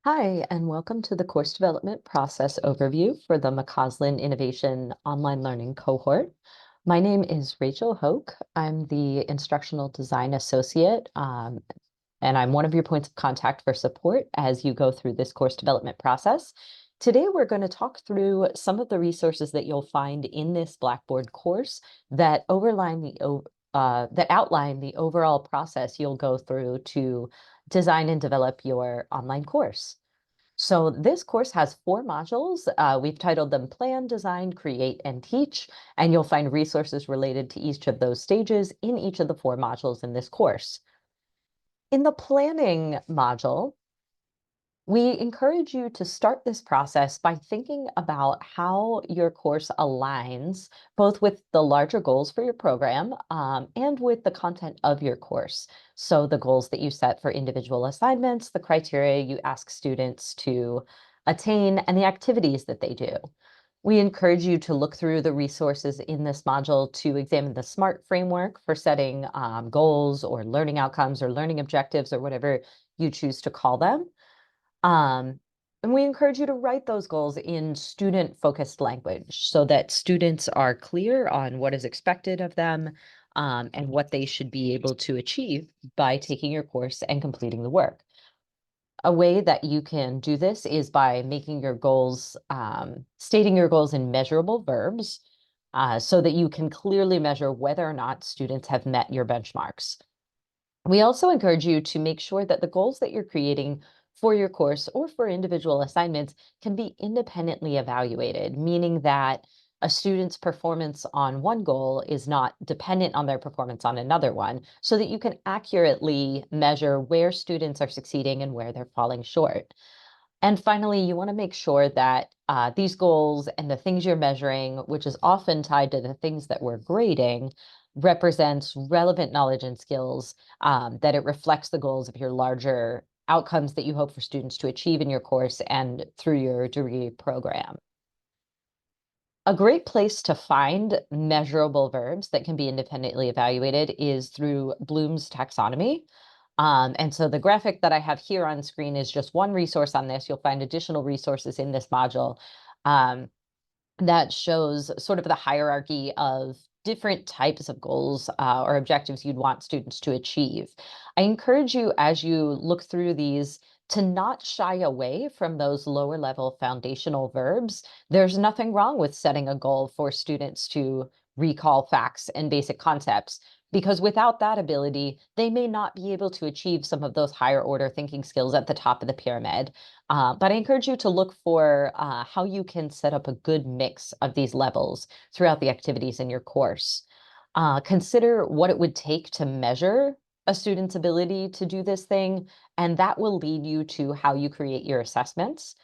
Hi, and welcome to the course development process overview for the McCausland Innovation Online Learning Cohort. My name is Rachel Hoke. I'm the Instructional Design Associate, and I'm one of your points of contact for support as you go through this course development process. Today, we're going to talk through some of the resources that you'll find in this Blackboard course that that outline the overall process you'll go through to design and develop your online course. So this course has 4 modules. We've titled them Plan, Design, Create, and Teach, and you'll find resources related to each of those stages in each of the 4 modules in this course. In the planning module, we encourage you to start this process by thinking about how your course aligns both with the larger goals for your program and with the content of your course. So the goals that you set for individual assignments, the criteria you ask students to attain, and the activities that they do. We encourage you to look through the resources in this module to examine the SMART framework for setting goals or learning outcomes or learning objectives or whatever you choose to call them. Um, and we encourage you to write those goals in student-focused language so that students are clear on what is expected of them, and what they should be able to achieve by taking your course and completing the work. A way that you can do this is by making your goals, stating your goals in measurable verbs, so that you can clearly measure whether or not students have met your benchmarks. We also encourage you to make sure that the goals that you're creating for your course or for individual assignments can be independently evaluated, meaning that a student's performance on one goal is not dependent on their performance on another one, so that you can accurately measure where students are succeeding and where they're falling short. And finally, you want to make sure that these goals and the things you're measuring, which is often tied to the things that we're grading, represents relevant knowledge and skills, that it reflects the goals of your larger outcomes that you hope for students to achieve in your course and through your degree program. A great place to find measurable verbs that can be independently evaluated is through Bloom's taxonomy. And so the graphic that I have here on screen is just one resource on this. You'll find additional resources in this module um, that shows sort of the hierarchy of different types of goals or objectives you'd want students to achieve. I encourage you, as you look through these, to not shy away from those lower level foundational verbs. There's nothing wrong with setting a goal for students to recall facts and basic concepts, because without that ability, they may not be able to achieve some of those higher order thinking skills at the top of the pyramid. But I encourage you to look for how you can set up a good mix of these levels throughout the activities in your course. Consider what it would take to measure a student's ability to do this thing, and that will lead you to how you create your assessments.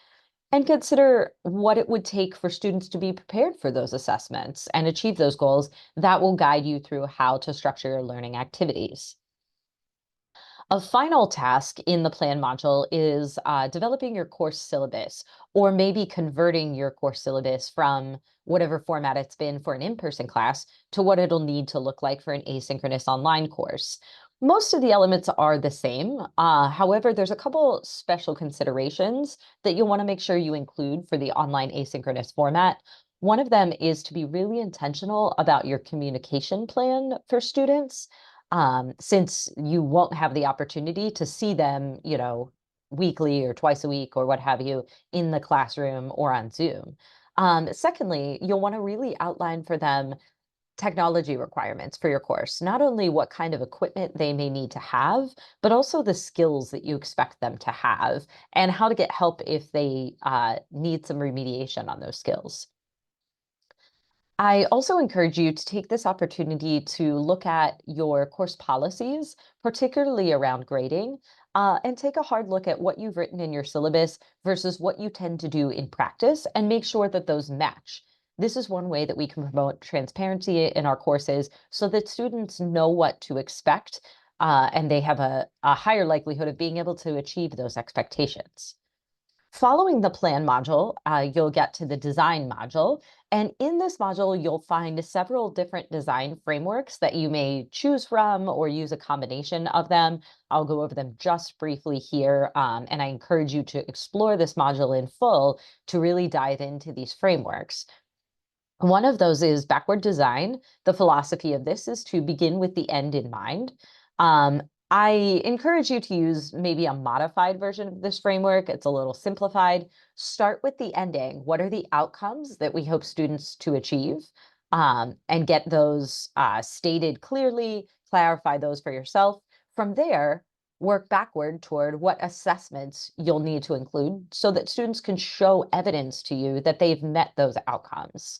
And consider what it would take for students to be prepared for those assessments and achieve those goals. That will guide you through how to structure your learning activities. A final task in the plan module is developing your course syllabus, or maybe converting your course syllabus from whatever format it's been for an in-person class to what it'll need to look like for an asynchronous online course. Most of the elements are the same. However, there's a couple special considerations that you'll want to make sure you include for the online asynchronous format. One of them is to be really intentional about your communication plan for students, since you won't have the opportunity to see them, weekly or twice a week or what have you in the classroom or on Zoom. Secondly, you'll want to really outline for them technology requirements for your course, not only what kind of equipment they may need to have, but also the skills that you expect them to have and how to get help if they need some remediation on those skills. I also encourage you to take this opportunity to look at your course policies, particularly around grading, and take a hard look at what you've written in your syllabus versus what you tend to do in practice, and make sure that those match. This is one way that we can promote transparency in our courses so that students know what to expect, and they have a higher likelihood of being able to achieve those expectations. Following the plan module, you'll get to the design module, And in this module, you'll find several different design frameworks that you may choose from or use a combination of them. I'll go over them just briefly here, and I encourage you to explore this module in full to really dive into these frameworks. One of those is backward design. The philosophy of this is to begin with the end in mind. I encourage you to use maybe a modified version of this framework. It's a little simplified. Start with the ending. What are the outcomes that we hope students to achieve? And get those stated clearly, clarify those for yourself. From there, work backward toward what assessments you'll need to include so that students can show evidence to you that they've met those outcomes.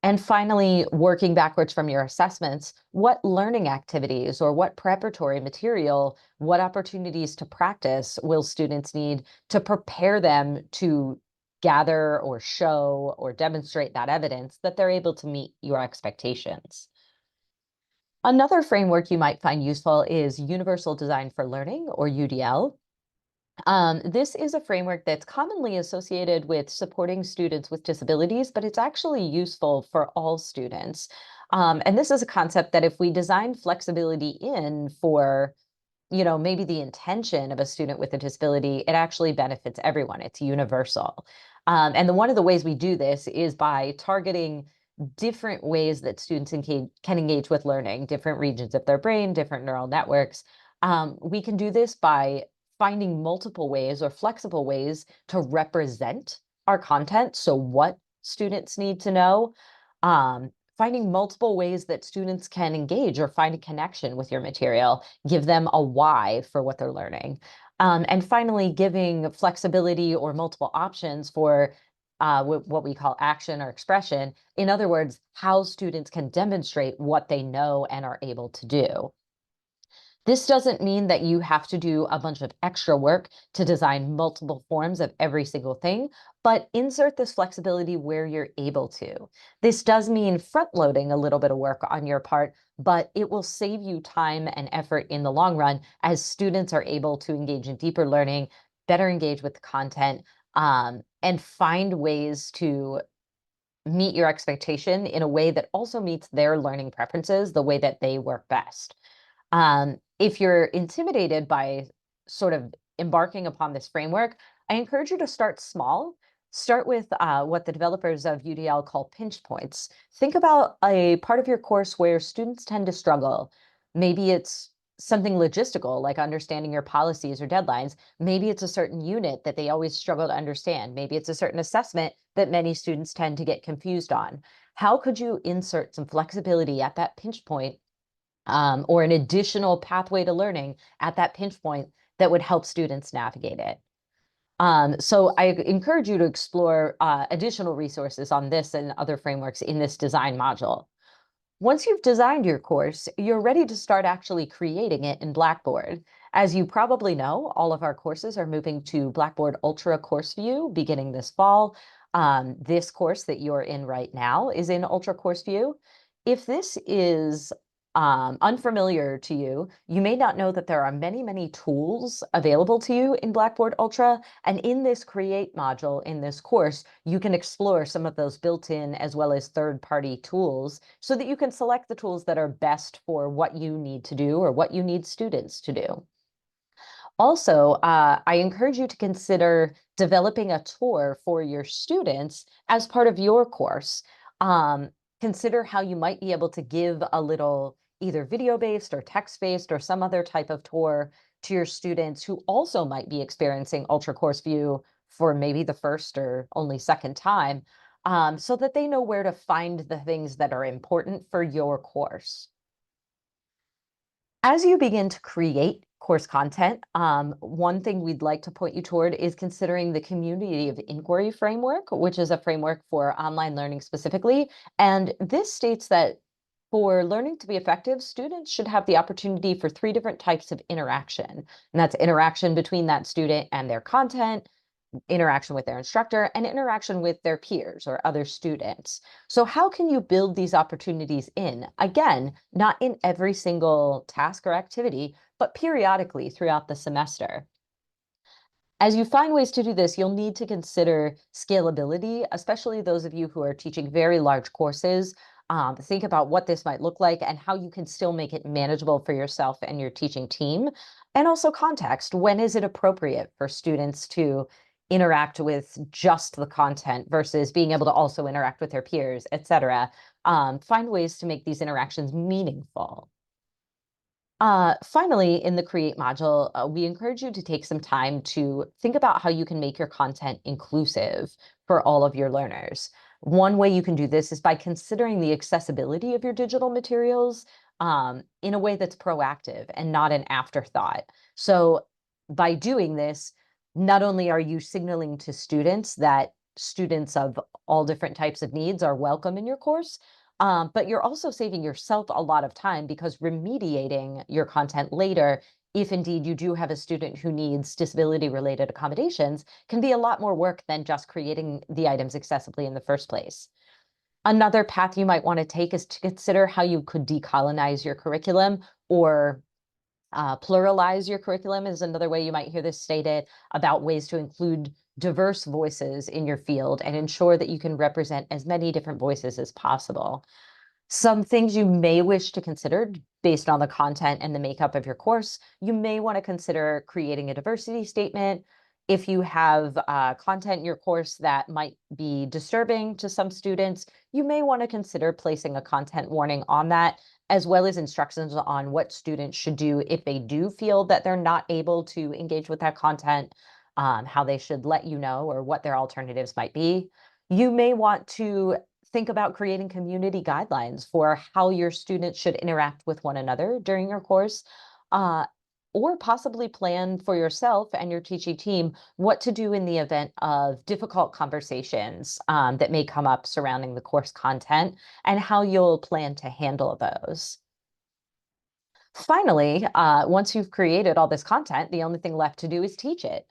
And finally, working backwards from your assessments, what learning activities or what preparatory material, what opportunities to practice will students need to prepare them to gather or show or demonstrate that evidence that they're able to meet your expectations? Another framework you might find useful is Universal Design for Learning, or UDL. This is a framework that's commonly associated with supporting students with disabilities, but it's actually useful for all students. And this is a concept that if we design flexibility in for, maybe the intention of a student with a disability, it actually benefits everyone. It's universal. And one of the ways we do this is by targeting different ways that students can engage with learning, different regions of their brain, different neural networks. We can do this by finding multiple ways or flexible ways to represent our content. So what students need to know, finding multiple ways that students can engage or find a connection with your material, give them a why for what they're learning. And finally, giving flexibility or multiple options for what we call action or expression. In other words, how students can demonstrate what they know and are able to do. This doesn't mean that you have to do a bunch of extra work to design multiple forms of every single thing, but insert this flexibility where you're able to. This does mean front loading a little bit of work on your part, but it will save you time and effort in the long run as students are able to engage in deeper learning, better engage with the content, and find ways to meet your expectation in a way that also meets their learning preferences, the way that they work best. If you're intimidated by sort of embarking upon this framework, I encourage you to start small. Start with what the developers of UDL call pinch points. Think about a part of your course where students tend to struggle. Maybe it's something logistical, like understanding your policies or deadlines. Maybe it's a certain unit that they always struggle to understand. Maybe it's a certain assessment that many students tend to get confused on. How could you insert some flexibility at that pinch point, or an additional pathway to learning at that pinch point that would help students navigate it? So I encourage you to explore additional resources on this and other frameworks in this design module. Once you've designed your course, you're ready to start actually creating it in Blackboard. As you probably know, all of our courses are moving to Blackboard Ultra Course View beginning this fall. This course that you're in right now is in Ultra Course View. If this is unfamiliar to you, you may not know that there are many, many tools available to you in Blackboard Ultra. And in this Create module in this course, you can explore some of those built-in as well as third-party tools so that you can select the tools that are best for what you need to do or what you need students to do. Also, I encourage you to consider developing a tour for your students as part of your course. Consider how you might be able to give a little either video-based or text-based or some other type of tour to your students who also might be experiencing Ultra Course View for maybe the first or only second time, so that they know where to find the things that are important for your course. As you begin to create course content, one thing we'd like to point you toward is considering the Community of Inquiry framework, which is a framework for online learning specifically. And this states that for learning to be effective, students should have the opportunity for 3 different types of interaction. And that's interaction between that student and their content, interaction with their instructor, and interaction with their peers or other students. So how can you build these opportunities in? Again, not in every single task or activity, but periodically throughout the semester. As you find ways to do this, you'll need to consider scalability, especially those of you who are teaching very large courses. Think about what this might look like and how you can still make it manageable for yourself and your teaching team. And also context. When is it appropriate for students to interact with just the content versus being able to also interact with their peers, et cetera? Find ways to make these interactions meaningful. Finally, in the Create module, we encourage you to take some time to think about how you can make your content inclusive for all of your learners. One way you can do this is by considering the accessibility of your digital materials in a way that's proactive and not an afterthought. So by doing this, not only are you signaling to students that students of all different types of needs are welcome in your course, but you're also saving yourself a lot of time because remediating your content later, if indeed you do have a student who needs disability-related accommodations, can be a lot more work than just creating the items accessibly in the first place. Another path you might want to take is to consider how you could decolonize your curriculum or pluralize your curriculum is another way you might hear this stated about ways to include diverse voices in your field and ensure that you can represent as many different voices as possible. Some things you may wish to consider based on the content and the makeup of your course, you may want to consider creating a diversity statement. If you have content in your course that might be disturbing to some students, you may want to consider placing a content warning on that, as well as instructions on what students should do if they do feel that they're not able to engage with that content, how they should let you know, or what their alternatives might be. You may want to think about creating community guidelines for how your students should interact with one another during your course, uh, or possibly plan for yourself and your teaching team what to do in the event of difficult conversations that may come up surrounding the course content and how you'll plan to handle those. Finally, once you've created all this content, the only thing left to do is teach it.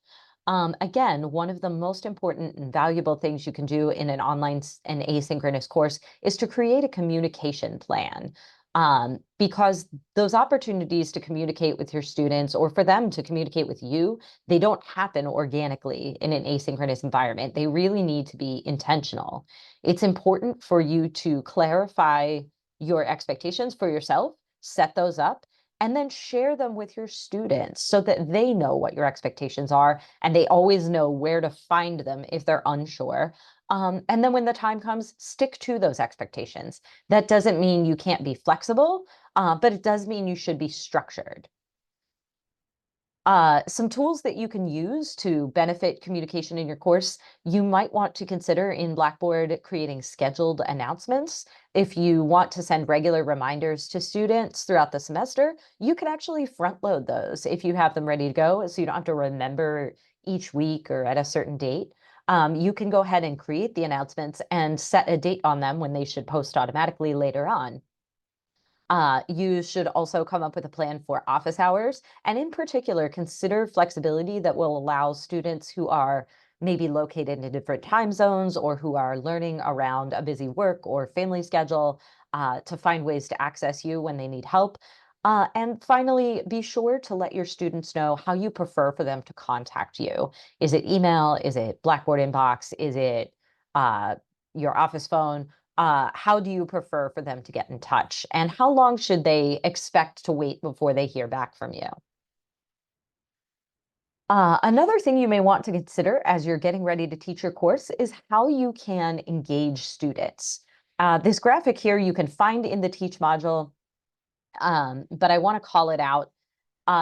Again, one of the most important and valuable things you can do in an online and asynchronous course is to create a communication plan. Because those opportunities to communicate with your students or for them to communicate with you, they don't happen organically in an asynchronous environment. They really need to be intentional. It's important for you to clarify your expectations for yourself, set those up, and then share them with your students so that they know what your expectations are and they always know where to find them if they're unsure. And then when the time comes, stick to those expectations. That doesn't mean you can't be flexible, but it does mean you should be structured. Some tools that you can use to benefit communication in your course, you might want to consider in Blackboard creating scheduled announcements. If you want to send regular reminders to students throughout the semester, you can actually front load those if you have them ready to go, so you don't have to remember each week or at a certain date. You can go ahead and create the announcements and set a date on them when they should post automatically later on. You should also come up with a plan for office hours, and in particular, consider flexibility that will allow students who are maybe located in different time zones or who are learning around a busy work or family schedule to find ways to access you when they need help. And finally, be sure to let your students know how you prefer for them to contact you. Is it email? Is it Blackboard inbox? Is it uh, your office phone? How do you prefer for them to get in touch? And how long should they expect to wait before they hear back from you? Another thing you may want to consider as you're getting ready to teach your course is how you can engage students. This graphic here you can find in the Teach module, but I want to call it out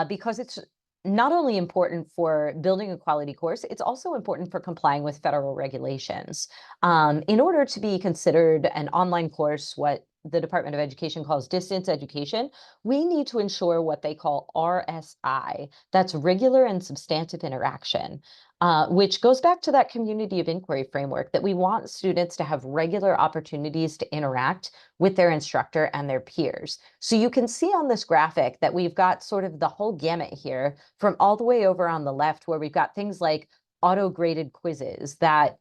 because it's not only important for building a quality course, it's also important for complying with federal regulations. In order to be considered an online course, what the Department of Education calls distance education, we need to ensure what they call RSI. That's regular and substantive interaction, which goes back to that community of inquiry framework that we want students to have regular opportunities to interact with their instructor and their peers. So you can see on this graphic that we've got sort of the whole gamut here from all the way over on the left where we've got things like auto-graded quizzes that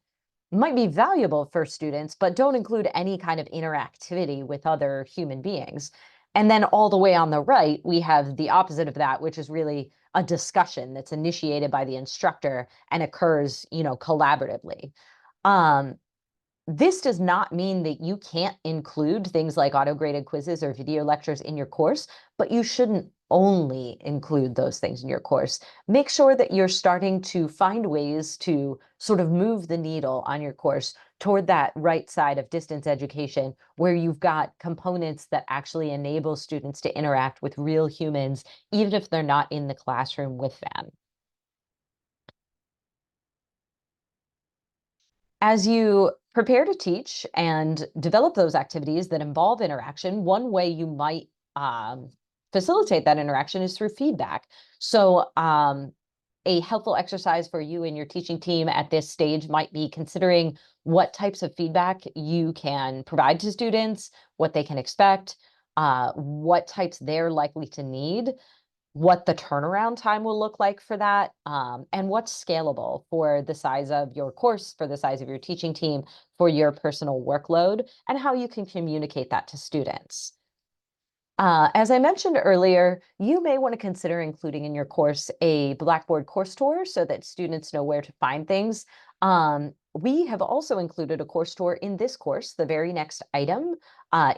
might be valuable for students, but don't include any kind of interactivity with other human beings. And then all the way on the right, we have the opposite of that, which is really a discussion that's initiated by the instructor and occurs, collaboratively. This does not mean that you can't include things like auto-graded quizzes or video lectures in your course, but you shouldn't only include those things in your course. Make sure that you're starting to find ways to sort of move the needle on your course toward that right side of distance education, where you've got components that actually enable students to interact with real humans, even if they're not in the classroom with them. As you prepare to teach and develop those activities that involve interaction, one way you might facilitate that interaction is through feedback. So a helpful exercise for you and your teaching team at this stage might be considering what types of feedback you can provide to students, what they can expect, what types they're likely to need, what the turnaround time will look like for that, and what's scalable for the size of your course, for the size of your teaching team, for your personal workload, and how you can communicate that to students. As I mentioned earlier, you may want to consider including in your course a Blackboard course tour so that students know where to find things. We have also included a course tour in this course. The very next item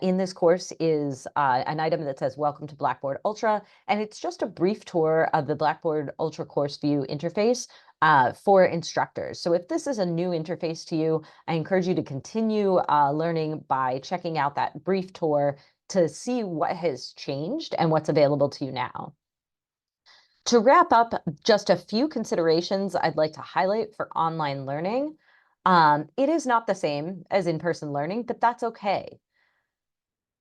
in this course is an item that says Welcome to Blackboard Ultra, and it's just a brief tour of the Blackboard Ultra Course View interface for instructors. So if this is a new interface to you, I encourage you to continue learning by checking out that brief tour to see what has changed and what's available to you now. To wrap up, just a few considerations I'd like to highlight for online learning. It is not the same as in-person learning, but that's okay.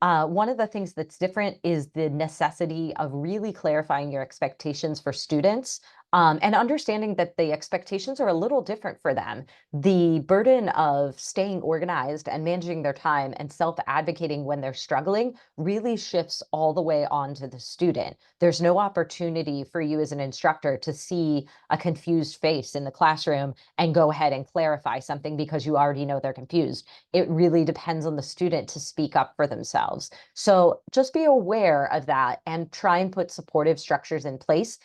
One of the things that's different is the necessity of really clarifying your expectations for students, and understanding that the expectations are a little different for them. The burden of staying organized and managing their time and self-advocating when they're struggling really shifts all the way onto the student. There's no opportunity for you as an instructor to see a confused face in the classroom and go ahead and clarify something because you already know they're confused. It really depends on the student to speak up for themselves. So just be aware of that and try and put supportive structures in place,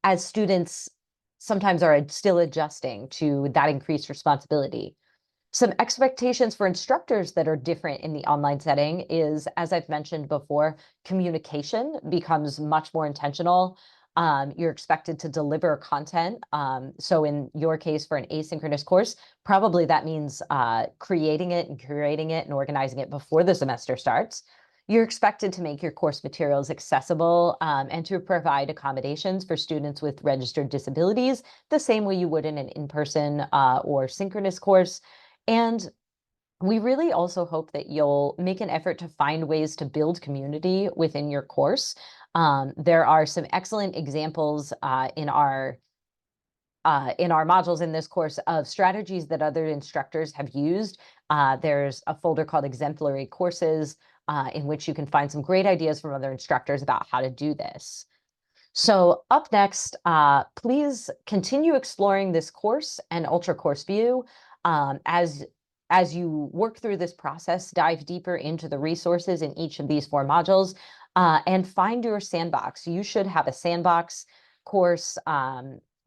as students sometimes are still adjusting to that increased responsibility. Some expectations for instructors that are different in the online setting is, as I've mentioned before, communication becomes much more intentional. You're expected to deliver content. So in your case, for an asynchronous course, probably that means creating it and curating it and organizing it before the semester starts. You're expected to make your course materials accessible and to provide accommodations for students with registered disabilities, the same way you would in an in-person or synchronous course. And we really also hope that you'll make an effort to find ways to build community within your course. There are some excellent examples in our modules in this course of strategies that other instructors have used. There's a folder called Exemplary Courses in which you can find some great ideas from other instructors about how to do this. So up next, please continue exploring this course and Ultra Course View. As you work through this process, dive deeper into the resources in each of these 4 modules and find your sandbox. You should have a sandbox course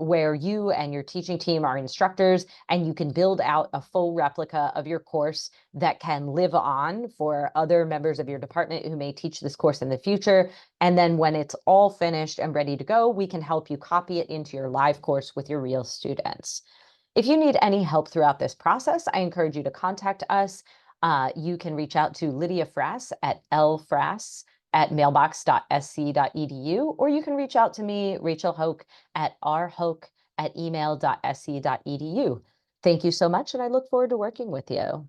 where you and your teaching team are instructors, and you can build out a full replica of your course that can live on for other members of your department who may teach this course in the future. And then when it's all finished and ready to go, we can help you copy it into your live course with your real students. If you need any help throughout this process, I encourage you to contact us. You can reach out to Lydia Frass at lfrass@mailbox.sc.edu, or you can reach out to me, Rachel Hoke, at rhoke@email.sc.edu. Thank you so much, and I look forward to working with you.